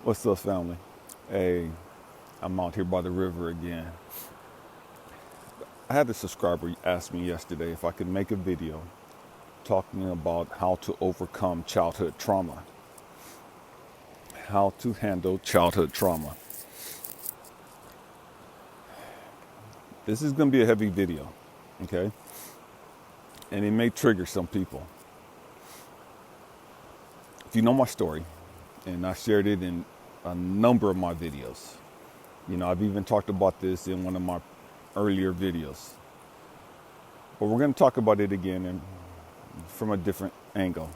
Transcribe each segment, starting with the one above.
What's up, family? Hey, I'm out here by the river again. I had a subscriber ask me yesterday if I could make a video talking about how to overcome childhood trauma, how to handle childhood trauma. This is going to be a heavy video, okay? And it may trigger some people. If you know my story, and I shared it in a number of my videos, I've even talked about this in one of my earlier videos. But we're going to talk about it again and from a different angle.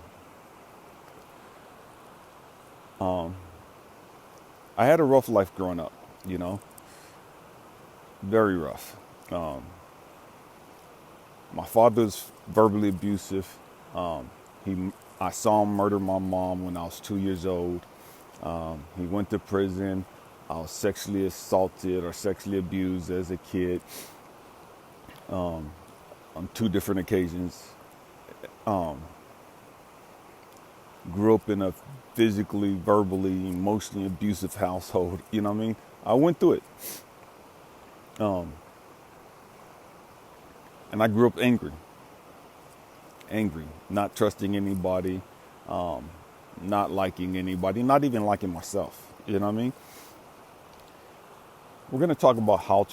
I had a rough life growing up, very rough. My father's verbally abusive. I saw him murder my mom when I was 2 years old. He went to prison. I was sexually assaulted or sexually abused as a kid on 2 different occasions. Grew up in a physically, verbally, emotionally abusive household. You know what I mean? I went through it. And I grew up angry, not trusting anybody, not liking anybody, not even liking myself. You know what I mean? We're going to talk about how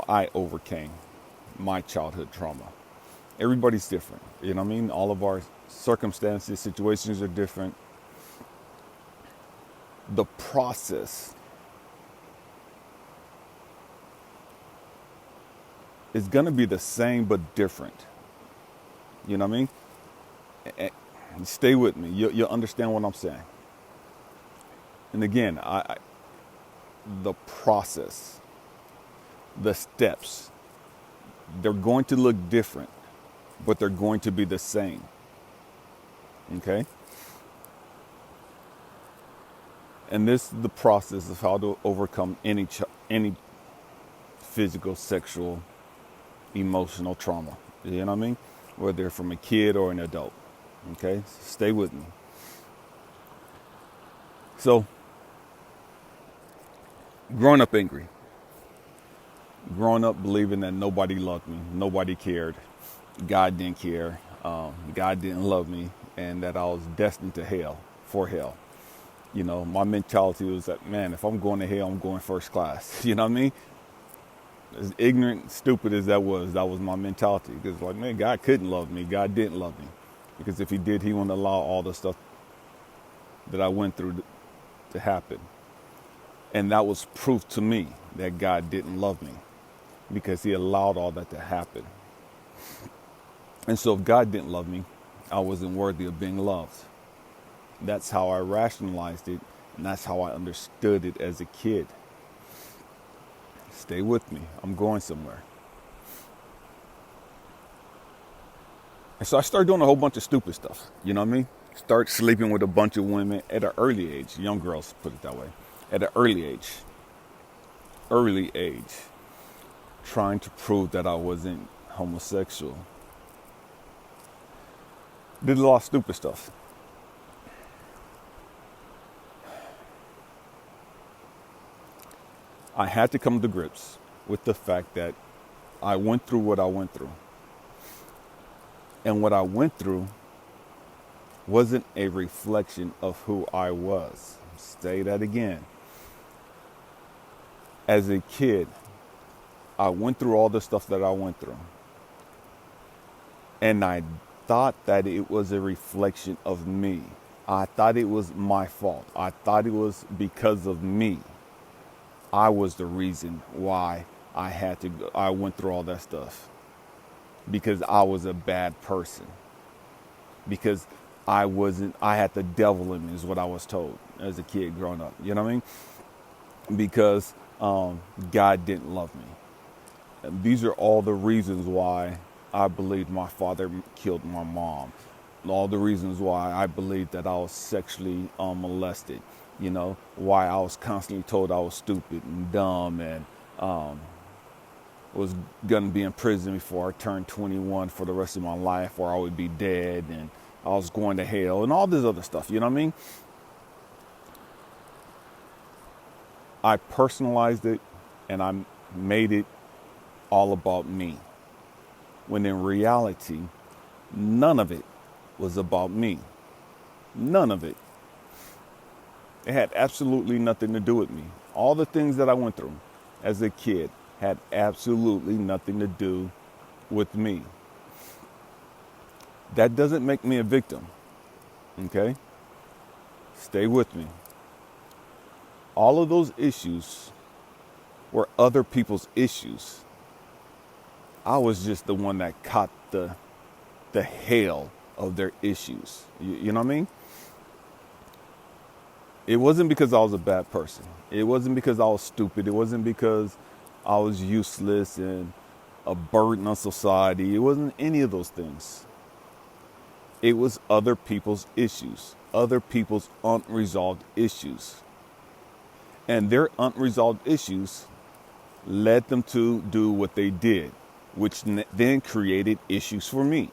I overcame my childhood trauma. Everybody's different. You know what I mean? All of our circumstances, situations are different. The process is going to be the same but different. You know what I mean? Stay with me. You'll understand what I'm saying. And again, the process, the steps, they're going to look different, but they're going to be the same. Okay? And this is the process of how to overcome any physical, sexual, emotional trauma. You know what I mean? Whether from a kid or an adult. Okay? Stay with me. So, growing up angry. Growing up believing that nobody loved me, nobody cared, God didn't care, God didn't love me, and that I was destined to hell, for hell. My mentality was that, man, if I'm going to hell, I'm going first class. You know what I mean? As ignorant, stupid as that was my mentality. Because, man, God couldn't love me. God didn't love me. Because if he did, he wouldn't allow all the stuff that I went through to happen. And that was proof to me that God didn't love me, because he allowed all that to happen. And so if God didn't love me, I wasn't worthy of being loved. That's how I rationalized it, and that's how I understood it as a kid. Stay with me. I'm going somewhere. And so I started doing a whole bunch of stupid stuff. You know what I mean? Start sleeping with a bunch of women at an early age. Young girls, put it that way. At an early age, trying to prove that I wasn't homosexual. Did a lot of stupid stuff. I had to come to grips with the fact that I went through what I went through. And what I went through wasn't a reflection of who I was. Say that again. As a kid, I went through all the stuff that I went through. And I thought that it was a reflection of me. I thought it was my fault. I thought it was because of me. I was the reason why I went through all that stuff. Because I was a bad person. Because I had the devil in me, is what I was told as a kid growing up. You know what I mean? Because God didn't love me. And these are all the reasons why I believed my father killed my mom. All the reasons why I believed that I was sexually molested. Why I was constantly told I was stupid and dumb and was going to be in prison before I turned 21 for the rest of my life, or I would be dead, and I was going to hell and all this other stuff. You know what I mean? I personalized it and I made it all about me. When in reality, none of it was about me. None of it. It had absolutely nothing to do with me. All the things that I went through as a kid had absolutely nothing to do with me. That doesn't make me a victim. Okay? Stay with me. All of those issues were other people's issues. I was just the one that caught the hail of their issues. You know what I mean? It wasn't because I was a bad person. It wasn't because I was stupid. It wasn't because I was useless and a burden on society. It wasn't any of those things. It was other people's issues, other people's unresolved issues. And their unresolved issues led them to do what they did, which then created issues for me.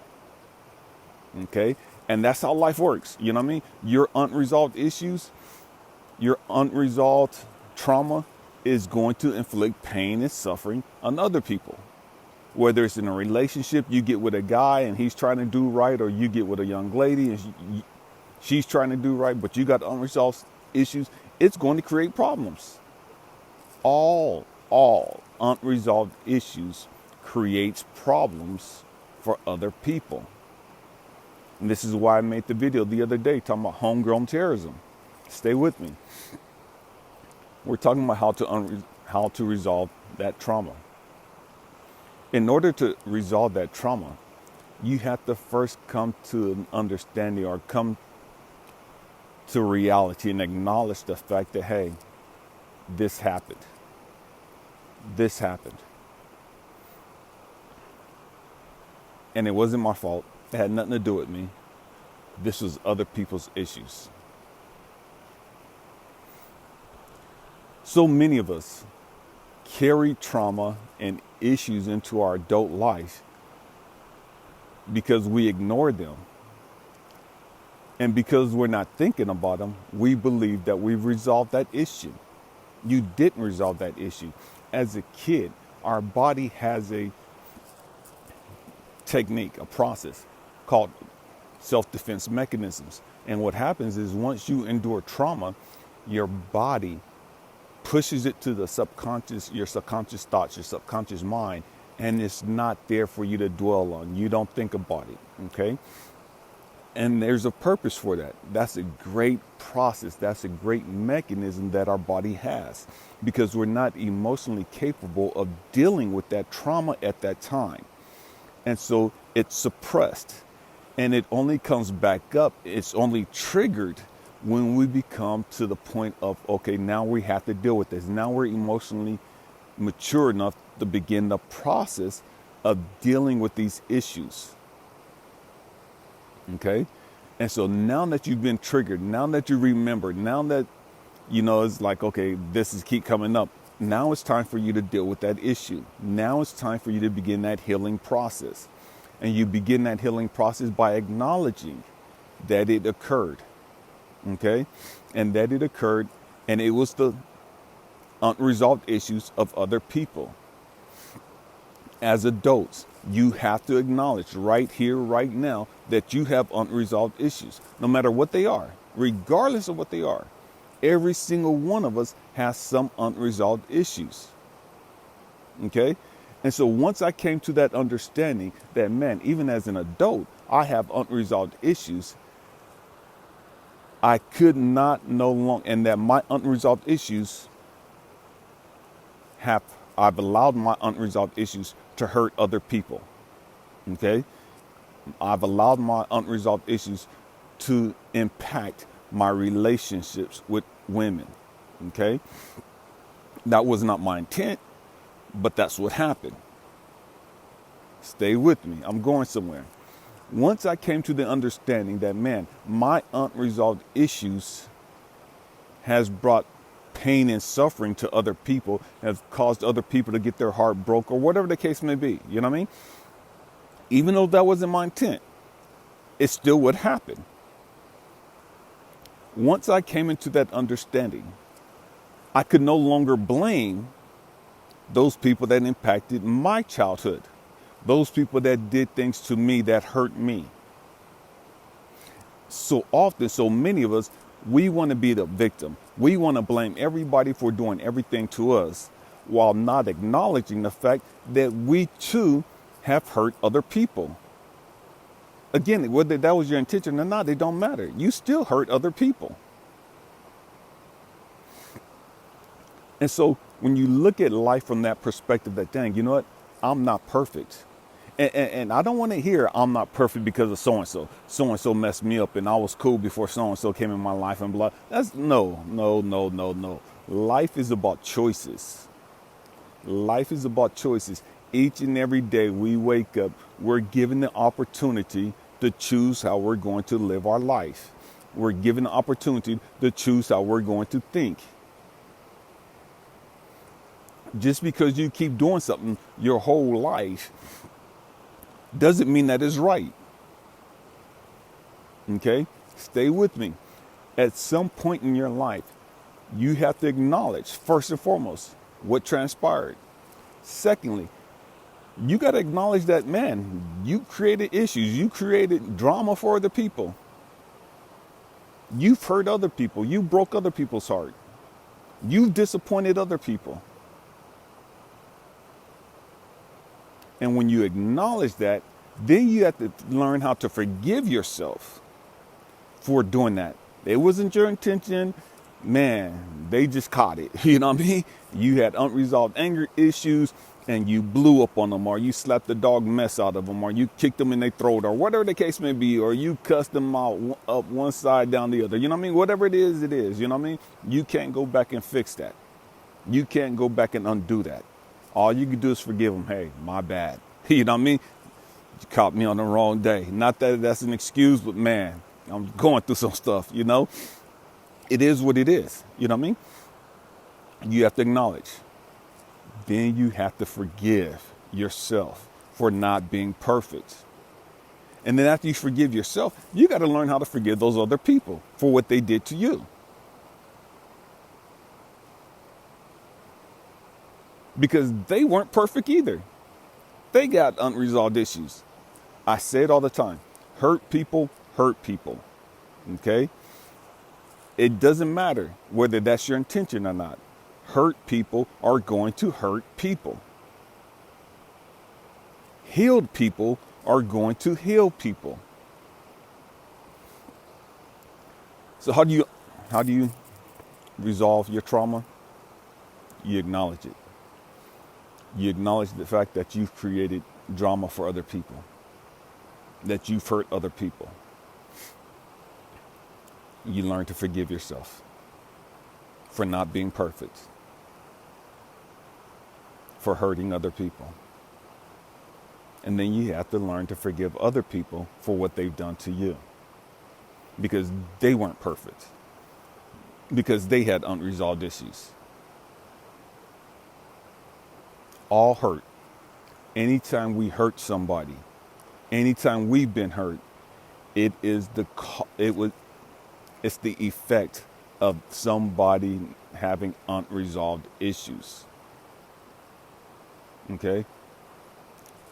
Okay? And that's how life works. You know what I mean? Your unresolved issues, your unresolved trauma is going to inflict pain and suffering on other people. Whether it's in a relationship, you get with a guy and he's trying to do right, or you get with a young lady and she's trying to do right, but you got unresolved issues, it's going to create problems. All unresolved issues creates problems for other people. And this is why I made the video the other day talking about homegrown terrorism. Stay with me. We're talking about how to resolve that trauma. In order to resolve that trauma, you have to first come to an understanding or come to reality and acknowledge the fact that, hey, this happened. This happened. And it wasn't my fault. It had nothing to do with me. This was other people's issues. So many of us carry trauma and issues into our adult life because we ignore them. And because we're not thinking about them, we believe that we've resolved that issue. You didn't resolve that issue. As a kid, our body has a technique, a process called self-defense mechanisms. And what happens is once you endure trauma, your body pushes it to the subconscious, your subconscious thoughts, your subconscious mind, and it's not there for you to dwell on. You don't think about it, okay? And there's a purpose for that. That's a great process. That's a great mechanism that our body has because we're not emotionally capable of dealing with that trauma at that time. And so it's suppressed and it only comes back up. It's only triggered when we become to the point of, okay, now we have to deal with this. Now we're emotionally mature enough to begin the process of dealing with these issues. Okay? And so now that you've been triggered, now that you remember, now that, it's like, okay, this is keep coming up. Now it's time for you to deal with that issue. Now it's time for you to begin that healing process. And you begin that healing process by acknowledging that it occurred. Okay? And that it occurred, and it was the unresolved issues of other people. As adults, you have to acknowledge right here, right now, that you have unresolved issues, no matter what they are, regardless of what they are. Every single one of us has some unresolved issues. Okay? And so once I came to that understanding that, man, even as an adult, I have unresolved issues, I could not no longer, and that my unresolved issues I've allowed my unresolved issues to hurt other people. Okay? I've allowed my unresolved issues to impact my relationships with women. Okay? That was not my intent, but that's what happened. Stay with me. I'm going somewhere. Once I came to the understanding that, man, my unresolved issues has brought pain and suffering to other people, have caused other people to get their heart broke, or whatever the case may be. You know what I mean? Even though that wasn't my intent, it still would happen. Once I came into that understanding I could no longer blame those people that impacted my childhood, those people that did things to me that hurt me. So often, so many of us, we want to be the victim. We want to blame everybody for doing everything to us while not acknowledging the fact that we too have hurt other people. Again, whether that was your intention or not, it don't matter. You still hurt other people. And so when you look at life from that perspective, that dang, you know what? I'm not perfect. And I don't want to hear I'm not perfect because of so-and-so. So-and-so messed me up and I was cool before so-and-so came in my life and blah. That's no. Life is about choices. Life is about choices. Each and every day we wake up, we're given the opportunity to choose how we're going to live our life. We're given the opportunity to choose how we're going to think. Just because you keep doing something your whole life doesn't mean that it's right. Okay? Stay with me. At some point in your life, you have to acknowledge, first and foremost, what transpired. Secondly, you got to acknowledge that, man, you created issues. You created drama for other people. You've hurt other people. You broke other people's heart. You've disappointed other people. And when you acknowledge that, then you have to learn how to forgive yourself for doing that. It wasn't your intention. Man, they just caught it. You know what I mean? You had unresolved anger issues and you blew up on them, or you slapped the dog mess out of them, or you kicked them in their throat, or whatever the case may be, or you cussed them out up one side, down the other. You know what I mean? Whatever it is, it is. You know what I mean? You can't go back and fix that. You can't go back and undo that. All you can do is forgive them. Hey, my bad. You know what I mean? You caught me on the wrong day. Not that that's an excuse, but man, I'm going through some stuff, you know? It is what it is. You know what I mean? You have to acknowledge. Then you have to forgive yourself for not being perfect. And then after you forgive yourself, you got to learn how to forgive those other people for what they did to you. Because they weren't perfect either. They got unresolved issues. I say it all the time. Hurt people. Okay? It doesn't matter whether that's your intention or not. Hurt people are going to hurt people. Healed people are going to heal people. So how do you resolve your trauma? You acknowledge it. You acknowledge the fact that you've created drama for other people, that you've hurt other people. You learn to forgive yourself for not being perfect, for hurting other people. And then you have to learn to forgive other people for what they've done to you, because they weren't perfect, because they had unresolved issues. All hurt. Anytime we hurt somebody, anytime we've been hurt, it's the effect of somebody having unresolved issues. Okay?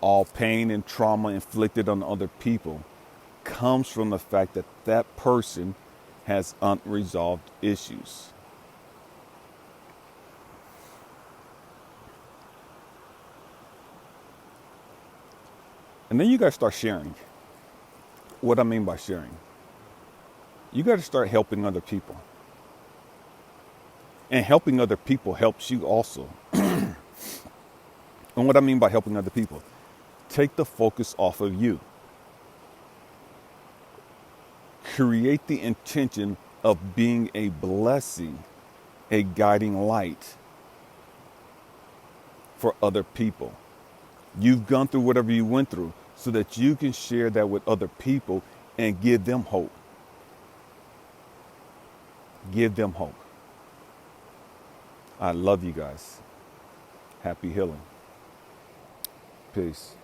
All pain and trauma inflicted on other people comes from the fact that that person has unresolved issues. And then you got to start sharing. What I mean by sharing, you got to start helping other people. And helping other people helps you also. And what I mean by helping other people, take the focus off of you. Create the intention of being a blessing, a guiding light for other people. You've gone through whatever you went through so that you can share that with other people and give them hope. Give them hope. I love you guys. Happy healing. Peace.